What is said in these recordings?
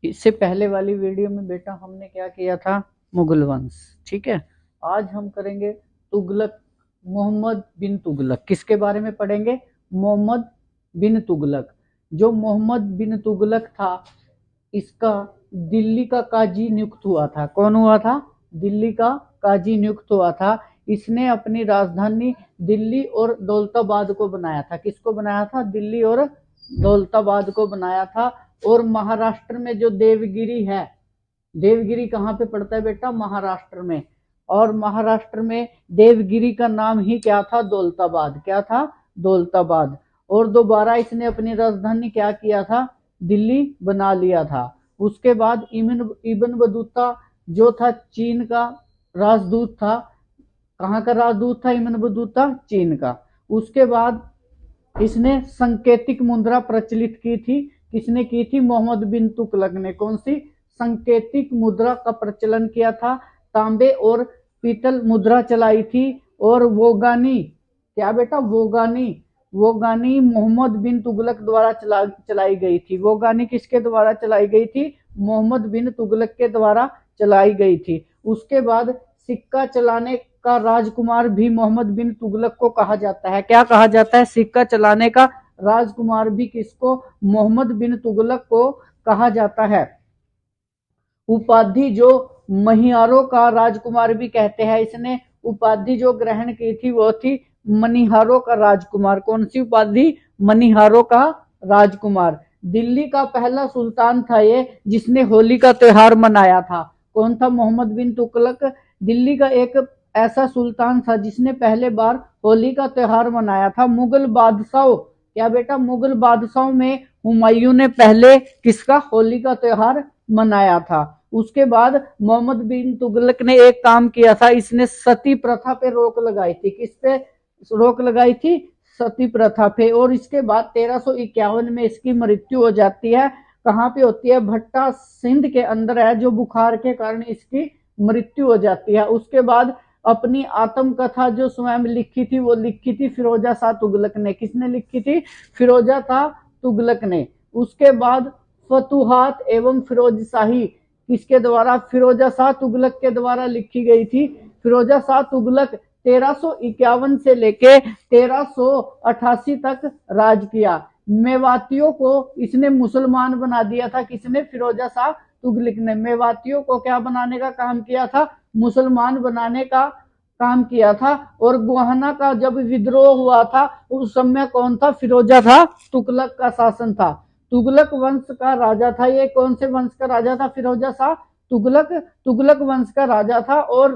इससे पहले वाली वीडियो में बेटा हमने क्या किया था, मुगल वंश। ठीक है, आज हम करेंगे तुगलक, मोहम्मद बिन तुगलक। किसके बारे में पढ़ेंगे? मोहम्मद बिन तुगलक। जो मोहम्मद बिन तुगलक था, इसका दिल्ली का काजी नियुक्त हुआ था। कौन हुआ था? दिल्ली का काजी नियुक्त हुआ था। इसने अपनी राजधानी दिल्ली और दौलताबाद को बनाया था। किसको बनाया था? दिल्ली और दौलताबाद को बनाया था। और महाराष्ट्र में जो देवगिरी है, देवगिरी कहाँ पे पड़ता है बेटा? महाराष्ट्र में। और महाराष्ट्र में देवगिरी का नाम ही क्या था? दौलताबाद। क्या था? दौलताबाद। और दोबारा इसने अपनी राजधानी क्या किया था? दिल्ली बना लिया था। उसके बाद इब्न बतूता जो था, चीन का राजदूत था। कहाँ का राजदूत था इब्न बतूता? चीन का। उसके बाद इसने संकेतिक मुद्रा प्रचलित की थी। किसने की थी? मोहम्मद बिन तुगलक ने। कौन सी? संकेतिक मुद्रा का प्रचलन किया था। तांबे और पीतल मुद्रा चलाई थी। और वोगानी, क्या बेटा? वोगानी मोहम्मद बिन तुगलक द्वारा चलाई गई थी। वोगानी किसके द्वारा चलाई गई थी? मोहम्मद बिन तुगलक के द्वारा चलाई गई थी। उसके बाद सिक्का चलाने का राजकुमार भी मोहम्मद बिन तुगलक को कहा जाता है। क्या कहा जाता है? सिक्का चलाने का राजकुमार भी किसको? मोहम्मद बिन तुगलक को कहा जाता है। उपाधि जो महियारों का राजकुमार भी कहते हैं। इसने उपाधि जो ग्रहण की थी वो थी मनिहारों का राजकुमार। कौन सी उपाधि? मनिहारों का राजकुमार। दिल्ली का पहला सुल्तान था ये, जिसने होली का त्योहार मनाया था। कौन था? मोहम्मद बिन तुगलक दिल्ली का एक ऐसा सुल्तान था जिसने पहले बार होली का त्योहार मनाया था। मुगल बादशाहों, क्या बेटा? मुगल बादशाहों में हुमायूं ने पहले किसका? होली का त्योहार मनाया था। उसके बाद मोहम्मद बिन तुगलक ने एक काम किया था, इसने सती प्रथा पे रोक लगाई थी। किस पे रोक लगाई थी? सती प्रथा पे। और इसके बाद 1351 में इसकी मृत्यु हो जाती है। कहाँ पे होती है? भट्टा सिंध के अंदर है, जो बुखार के कारण इसकी मृत्यु हो जाती है। उसके बाद अपनी आत्मकथा जो स्वयं लिखी थी वो लिखी थी फिरोजा शाह तुगलक ने। किसने लिखी थी? फिरोजा शाह तुगलक ने। उसके बाद फतुहात एवं फिरोजशाही किसके द्वारा? फिरोजा शाह तुगलक के द्वारा लिखी गई थी। फिरोजा शाह तुगलक 1351 से लेके 1388 तक राज किया। मेवातियों को इसने मुसलमान बना दिया था। किसने? फिरोजा शाह तुगलक ने। मेवातियों को क्या बनाने का काम किया था? मुसलमान बनाने का काम किया था। और गोहाना का जब विद्रोह हुआ था उस समय कौन था? फिरोजा शाह तुगलक का शासन था। तुगलक वंश का राजा था ये। कौन से वंश का राजा था? फिरोजा शाह तुगलक। तुगलक वंश का राजा था। और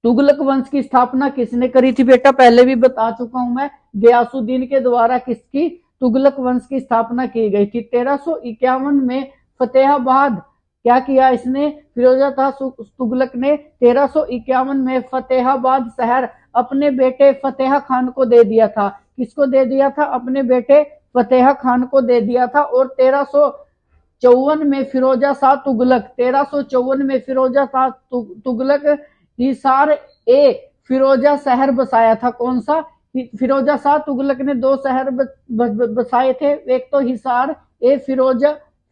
तुगलक वंश की स्थापना किसने करी थी बेटा? पहले भी बता चुका हूं मैं, गयासुद्दीन के द्वारा किसकी? तुगलक वंश की स्थापना की गई थी। 1351 में फतेहाबाद क्या किया इसने? फिरोजा शाह तुगलक ने 1351 में फतेहाबाद शहर अपने बेटे फतेह खान को दे दिया था। किसको दे दिया था? अपने बेटे फतेह खान को दे दिया था। और 1354 में फिरोजा शाह तुगलक 1354 में फिरोजा शाह तुगलक हिसार ए फिरोजा शहर बसाया था। कौन सा? फिरोजा शाह तुगलक ने दो शहर बसाए थे। एक तो हिसार ए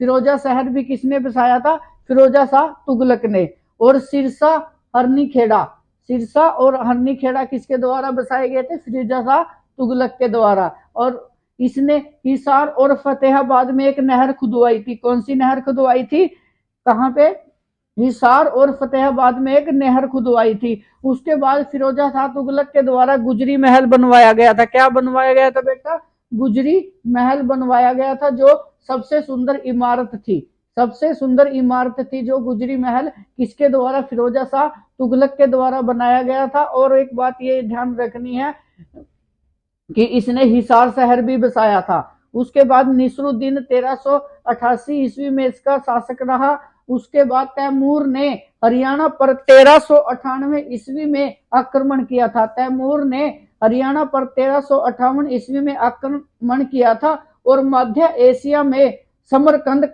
फिरोजा शहर भी किसने बसाया था? फिरोजा शाह तुगलक ने। और सिरसा हरनीखेड़ा, सिरसा और हरनीखेड़ा किसके द्वारा बसाए गए थे? फिरोजा शाह तुगलक के द्वारा। और इसने हिसार और फतेहाबाद में एक नहर खुदवाई थी। कौन सी नहर खुदवाई थी? कहाँ पे? हिसार और फतेहाबाद में एक नहर खुदवाई थी। उसके बाद फिरोजा शाह तुगलक के द्वारा गुजरी महल बनवाया गया था। क्या बनवाया गया था बेटा? गुजरी महल बनवाया गया था, जो सबसे सुंदर इमारत थी। सबसे सुंदर इमारत थी जो गुजरी महल, किसके द्वारा? फिरोजा शाह तुगलक के द्वारा बनाया गया था। और एक बात ये ध्यान रखनी है कि इसने हिसार शहर भी बसाया था। उसके बाद निसरुद्दीन 1388 ईस्वी में इसका शासक रहा। उसके बाद तैमूर ने हरियाणा पर 1398 ईस्वी में आक्रमण किया था। तैमूर ने हरियाणा पर 1358 ईस्वी में आक्रमण किया था। और मध्य एशिया में समरकंद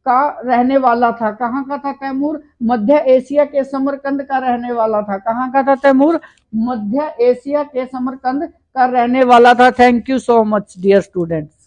का रहने वाला था। कहाँ का था तैमूर? मध्य एशिया के समरकंद का रहने वाला था। कहाँ का था तैमूर? मध्य एशिया के समरकंद का रहने वाला था। Thank you so much dear students.